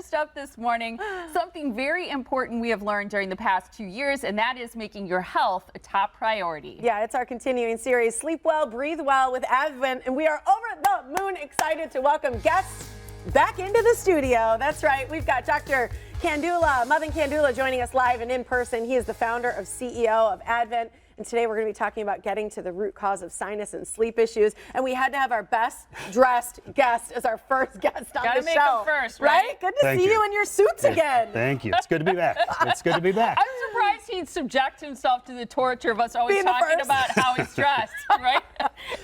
First up this morning, something very important we have learned during the past 2 years, and that is making your health a top priority. Yeah, it's our continuing series, Sleep Well, Breathe Well with Advent, and we are over the moon excited to welcome guests back into the studio. That's right, we've got Dr. Kandula, Mothin Kandula, joining us live and in person. He is the founder of CEO of Advent. And today we're going to be talking about getting to the root cause of sinus and sleep issues. And we had to have our best dressed guest as our first guest on Gotta the make show. him first, right? Good to see you in your suits again. Thank you. It's good to be back. It's good to be back. I'm surprised he'd subject himself to the torture of us always Being the talking first. about how he's dressed, right?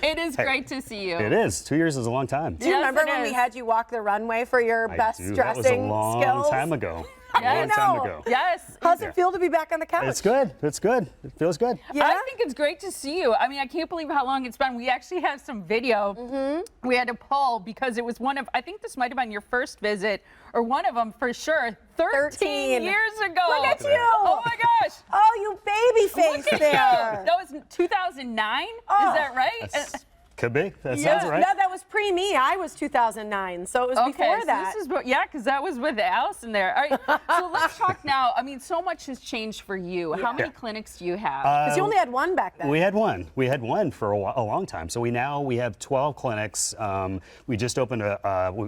It is great to see you. It is. 2 years is a long time. Do you Yes, remember it when we is. had you walk the runway for your best I do. dressing That was a long skills? time ago. Yeah, A long time ago. Yes. How's it feel to be back on the couch? It's good. It's good. It feels good. Yeah? I think it's great to see you. I mean, I can't believe how long it's been. We actually have some video we had to pull because it was one of, I think this might have been your first visit, or one of them for sure, 13 years ago. Look at you. Oh my gosh. Oh, you baby face Look at there. you. That was 2009, Oh. is that right? Could be. That Yeah. sounds right. No, that was pre-me. I was 2009, so it was before so that. This is, yeah, because that was with Allison there. All right, so let's talk now. I mean, so much has changed for you. How many clinics do you have? Because you only had one back then. We had one. We had one for a long time. So we have 12 clinics. We just opened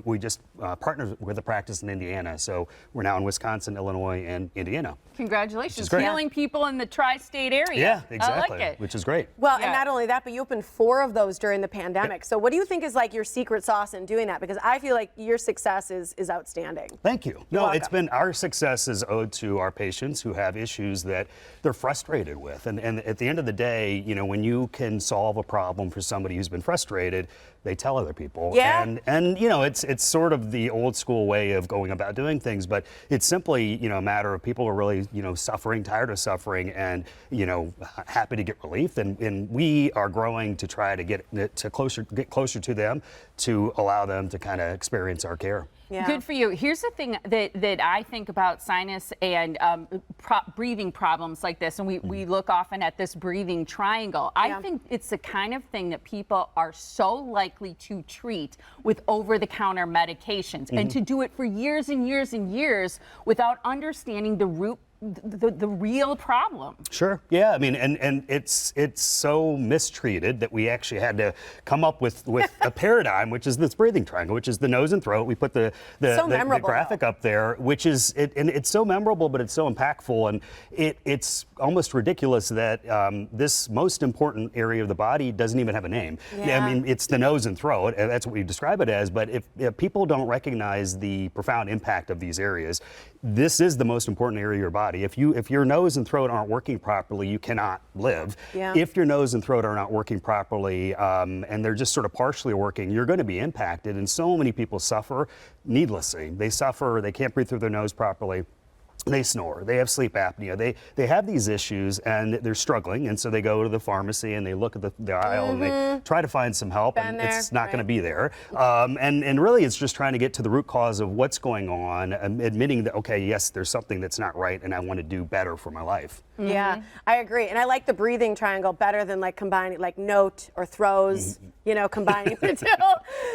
we just partnered with a practice in Indiana. So we're now in Wisconsin, Illinois, and Indiana. Congratulations, great. healing people in the tri-state area. Yeah, exactly. I like it. Which is great. Well, Yeah. and not only that, but you opened 4 of those during the pandemic. So what do you think is like your secret sauce in doing that? Because I feel like your success is outstanding. Thank you. No, welcome. it's been our success is owed to our patients who have issues that they're frustrated with. And at the end of the day, you know, when you can solve a problem for somebody who's been frustrated, they tell other people. Yeah. And you know, it's sort of the old school way of going about doing things, but it's simply, you know, a matter of people are really, you know, suffering, tired of suffering, and, you know, happy to get relief. And we are growing to try to get closer to them to allow them to kind of experience our care. Yeah. Good for you. Here's the thing that I think about sinus and breathing problems like this, and we look often at this breathing triangle. I think it's the kind of thing that people are so likely to treat with over-the-counter medications, and to do it for years and years and years without understanding the root, the real problem. Sure. Yeah. I mean, and it's so mistreated that we actually had to come up with a paradigm, which is this breathing triangle, which is the nose and throat. We put the graphic up there, which is and it's so memorable, but it's so impactful, and it's almost ridiculous that this most important area of the body doesn't even have a name. Yeah. I mean, it's the nose and throat, and that's what we describe it as. But if people don't recognize the profound impact of these areas, this is the most important area of your body. If your nose and throat aren't working properly, you cannot live. Yeah. If your nose and throat are not working properly, and they're just sort of partially working, you're going to be impacted. And so many people suffer needlessly. They suffer, they can't breathe through their nose properly. They snore, they have sleep apnea, they have these issues and they're struggling, and so they go to the pharmacy and they look at the aisle and they try to find some help, and it's not going to be there. And really it's just trying to get to the root cause of what's going on, admitting that, okay, yes, there's something that's not right and I want to do better for my life. Yeah, I agree. And I like the breathing triangle better than like combining like note or throws, you know, combining the two.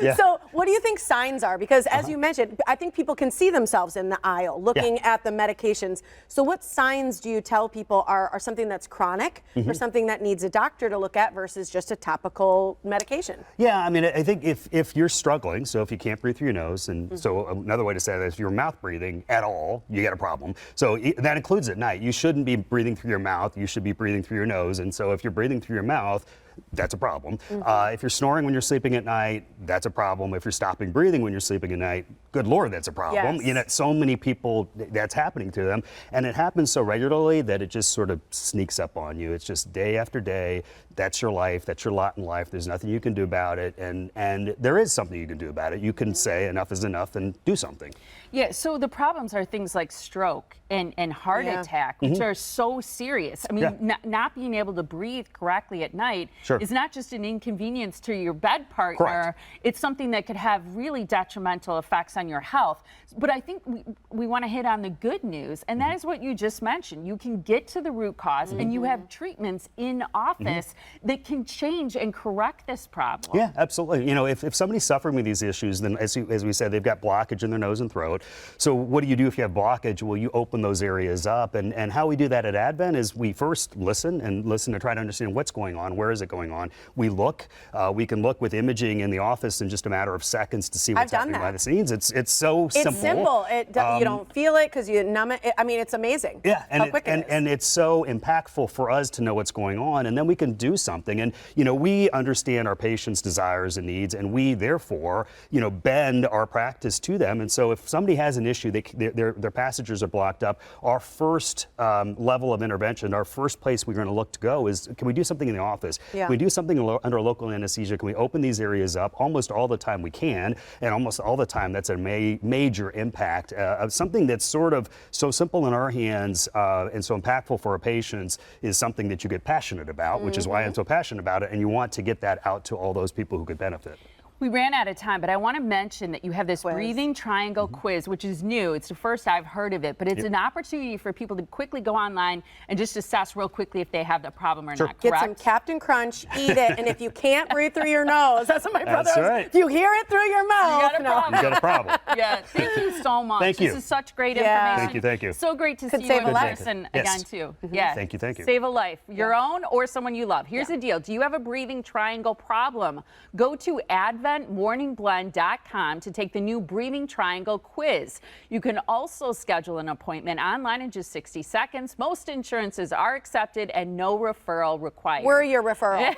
Yeah. So what do you think signs are? Because as you mentioned, I think people can see themselves in the aisle looking at the medications. So what signs do you tell people are something that's chronic or something that needs a doctor to look at versus just a topical medication? Yeah, I mean, I think if you're struggling, so if you can't breathe through your nose, and so another way to say that is if you're mouth breathing at all, you got a problem. So that includes at night. You shouldn't be breathing through your mouth, you should be breathing through your nose. And so if you're breathing through your mouth, that's a problem. If you're snoring when you're sleeping at night, that's a problem. If you're stopping breathing when you're sleeping at night, good Lord, that's a problem. Yes. You know, so many people, that's happening to them. And it happens so regularly that it just sort of sneaks up on you. It's just day after day. That's your life. That's your lot in life. There's nothing you can do about it. And there is something you can do about it. You can say enough is enough and do something. Yeah, so the problems are things like stroke and heart attack, which are so serious. I mean, not being able to breathe correctly at night is not just an inconvenience to your bed partner. Correct. It's something that could have really detrimental effects on your health. But I think we want to hit on the good news, and that is what you just mentioned. You can get to the root cause, and you have treatments in office that can change and correct this problem. Yeah, absolutely. You know, if somebody's suffering with these issues, then as we said, they've got blockage in their nose and throat. So what do you do if you have blockage? Well, you open those areas up. And how we do that at Advent is we first listen to try to understand what's going on. Where is it going on? We look. We can look with imaging in the office in just a matter of seconds to see what's happening behind the scenes. It's so simple. It's simple. You don't feel it because you numb it. I mean, it's amazing. Yeah, how quick it is. And it's so impactful for us to know what's going on, and then we can do something. And you know, we understand our patients' desires and needs, and we therefore, you know, bend our practice to them. And so, if somebody has an issue, their passages are blocked up, our first level of intervention, our first place we're going to look to go is, can we do something in the office? Yeah. Can we do something under local anesthesia? Can we open these areas up? Almost all the time we can, and almost all the time that's a major impact of something that's sort of so simple in our hands and so impactful for our patients is something that you get passionate about, which is why I'm so passionate about it, and you want to get that out to all those people who could benefit. We ran out of time, but I want to mention that you have this breathing triangle quiz, which is new. It's the first I've heard of it, but it's an opportunity for people to quickly go online and just assess real quickly if they have the problem or not, correct? Get some Captain Crunch, eat it, and if you can't breathe through your nose, that's what my brother was. Right. If you hear it through your mouth, you got a problem. Yeah, thank you so much. Thank you. This is such great information. Thank you. So great to Could see you save in a life. person Yes. again, too. Yeah. Thank you. Save a life, your own or someone you love. Here's the deal. Do you have a breathing triangle problem? Go to adventmorningblend.com to take the new breathing triangle quiz. You can also schedule an appointment online in just 60 seconds. Most insurances are accepted and no referral required. we're your referral.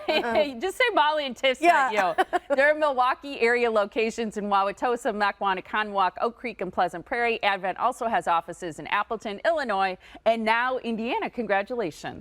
Just say Molly and Tiff sent you. There are Milwaukee area locations in Wauwatosa, Mequon, Conwauk, Oak Creek, and Pleasant Prairie. Advent also has offices in Appleton, Illinois, and now Indiana. Congratulations.